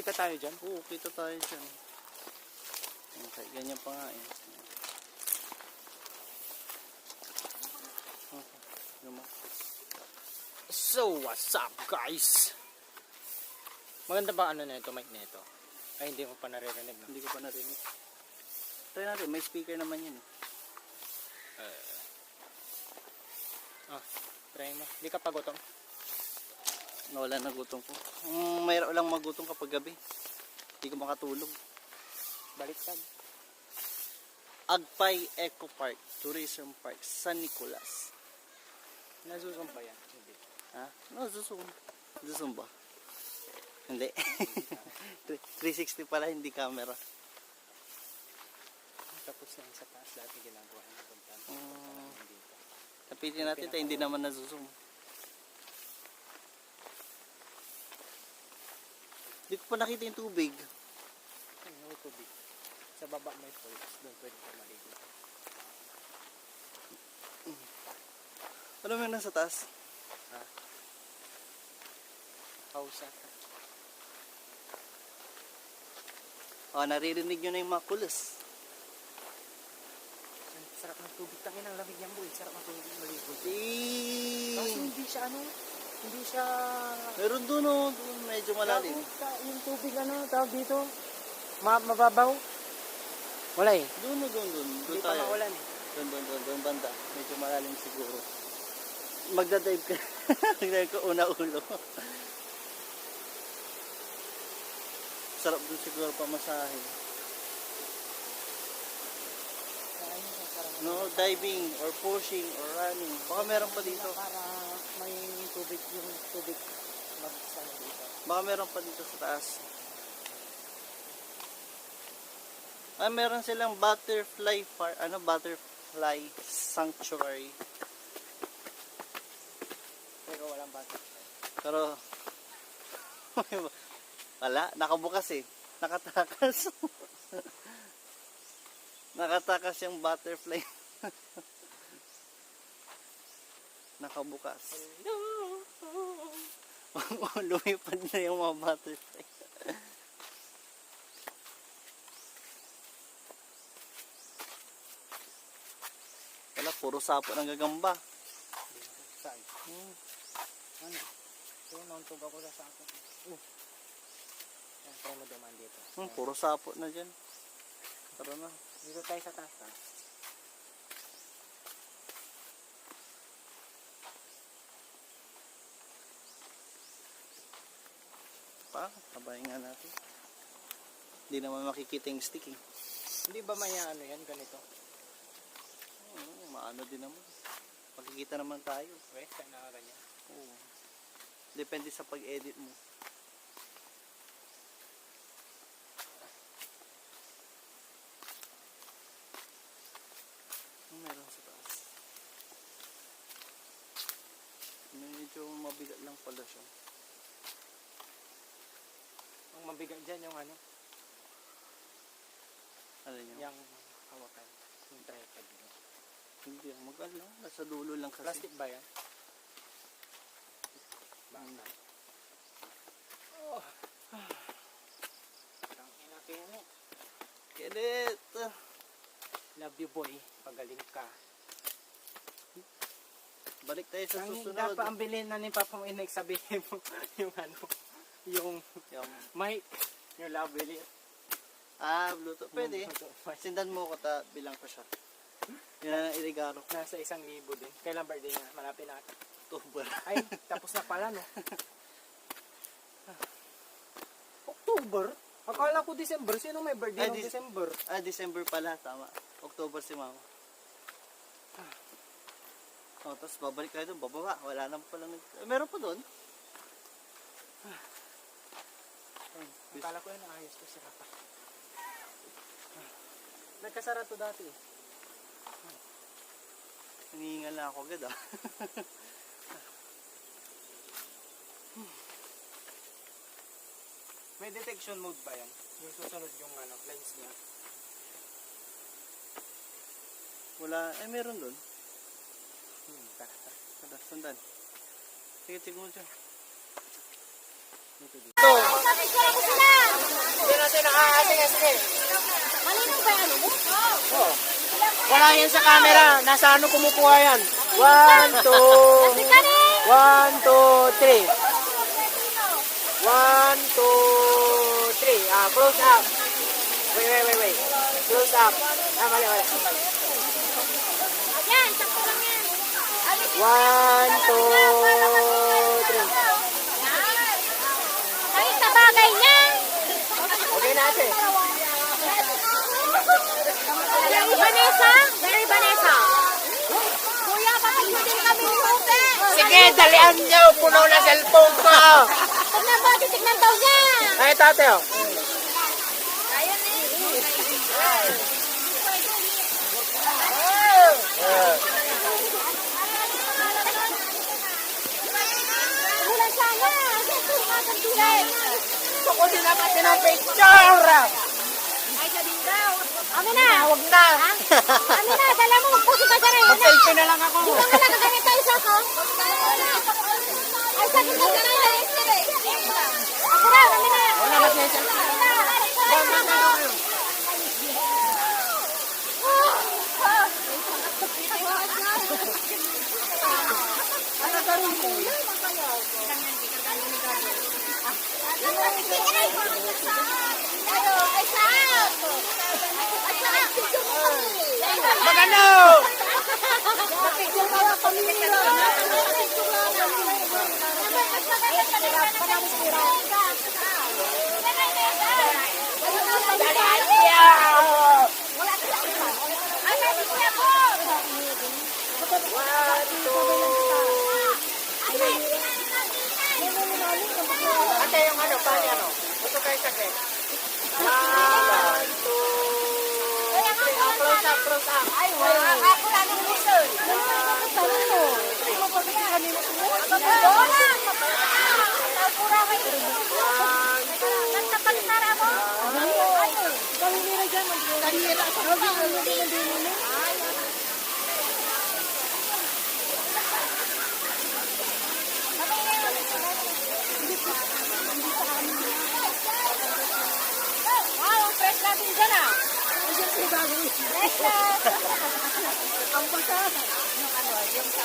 Kita tayo dyan? Oo, kita tayo dyan. Okay, ganyan pa nga eh. So, what's up guys? Maganda ba ano na ito, mic na ito? Ay, hindi mo pa naririnig, no? Hindi ko pa narinig. Try natin, may speaker naman yun. Try mo. Hindi ka pa gutom? Nawala na gutom ko. Mayroon lang magutom kapag gabi. Hindi ko makatulog. Baliktad. Agpay Eco Park, Tourism Park, San Nicolas. Nasusum pa yan? Hindi. Ha? No, Zoom. Zoom ba? Hindi. 360 pala, hindi camera. Tapos na sa taas dati ginagawa na puntan. Dito. Tapitin natin tayo, hindi naman na-zoom. Hindi ko pa nakita yung tubig. Ano tubig? Sa baba may falls. Doon pwede ka maligo. Ano mo nasa taas? Ha? House ata. Naririnig nyo na yung mga kulos. Sarap ng tubig. Tangin ang lamig niyan, boy. Sarap ng tubig maligo. Kasi hindi siya hindi siya... meron doon, medyo malalim. Yung tubig tawag dito? Mababaw? Wala eh. Doon Hindi pa tayo. maulan eh. Doon banda. Medyo malalim siguro. Magdadive ka. Magdadive ka una ulo. Sarap doon siguro pamasahe. No, diving or pushing or running. Baka meron pa dito. Para may tubig, yung tubig magsana dito. Baka meron pa dito sa taas. Meron silang butterfly butterfly sanctuary. Pero walang butterfly. Pero wala, nakabukas eh. Nakatakas. Nakatakas yung butterfly. Nakabukas. Lumipad na yung mga butterfly. Wala, puro sapo ng gagamba. Saan? Ano? So, nauntog ako sa sakot. Yan, try mo dumaan dito. Puro sapo na dyan. Tara na. Dito tayo sa taas. Tabayin nga natin. Hindi naman makikita yung stick eh. Hindi ba may yan, ganito? Maano din naman. Makikita naman tayo. Okay, kaya nakaganyan. Oo. Depende sa pag-edit mo. Meron sa taas. Medyo mabigat lang pala siya. Ang mabigat dyan yung ano? Ano nyo? Yung hawakan. Yung tripod mo. Hindi, mag-ano. Nasa dulo lang kasi. Plastic ba yan? Baka. Tangina kini. Kedit! Love you boy. Pagaling ka. Balik tayo sa susunod. Dapat ang bilhin na ni Papa mo sabihin mo yung yung mic. Yung love bilhin. Bluetooth. Pwede. Sindan mo ko bilang ko siya. Yan na iligaro. Nasa 1,000 din. Kailan birthday niya? Malapit na ata. October. Ay, tapos na pala no. October? Akala ko December. Sino may birthday ng December? December pala. Tama. October si mama. Tapos babalik tayo doon. Bababa. Wala naman pala. Meron pa doon. Akala ko yun ayos to. Sira pa. Nagkasara to dati eh. Hinihingal na ako agad May detection mode ba yan? Yung susunod yung lens niya? Wala. Meron doon. Tara. Sandan. Sige, tignan mo dyan. Wala yan sa camera. Nasa ano kumukuha yan? 1, 2, 1, 2, 3. 1, 2, 3. Close up. Wait. Close up. Mali. 1, 2, 3. Ay, sa bagay niya. Okay na ate. Very Vanessa. Kuya, papilin din kami ng ute. Sige, dalian niyo. Puno na cellphone ko. Tignan daw niya. Ay, tate oh. Ayun eh. Ulan sana. Ako din ang ate ng picture. Ay, sabihin daw. Amin na. Huwag na. Amin na, dala mo. Puso ka dyan. Mag-selfie na lang ako. Ikaw na lang ganit tayo sa ako. Ay, sabihin ka dyan. Ako na, amin na. Wala mag-selfie. Magano! Ate, yung ano, paano ano? Ito kayo sakit. 1, 2, 3. Close up. Ay, wala. Ako lang yung gusto. Wow, fresh natin dyan ah. Fresh na. Ang basa. Yung ano, yung sa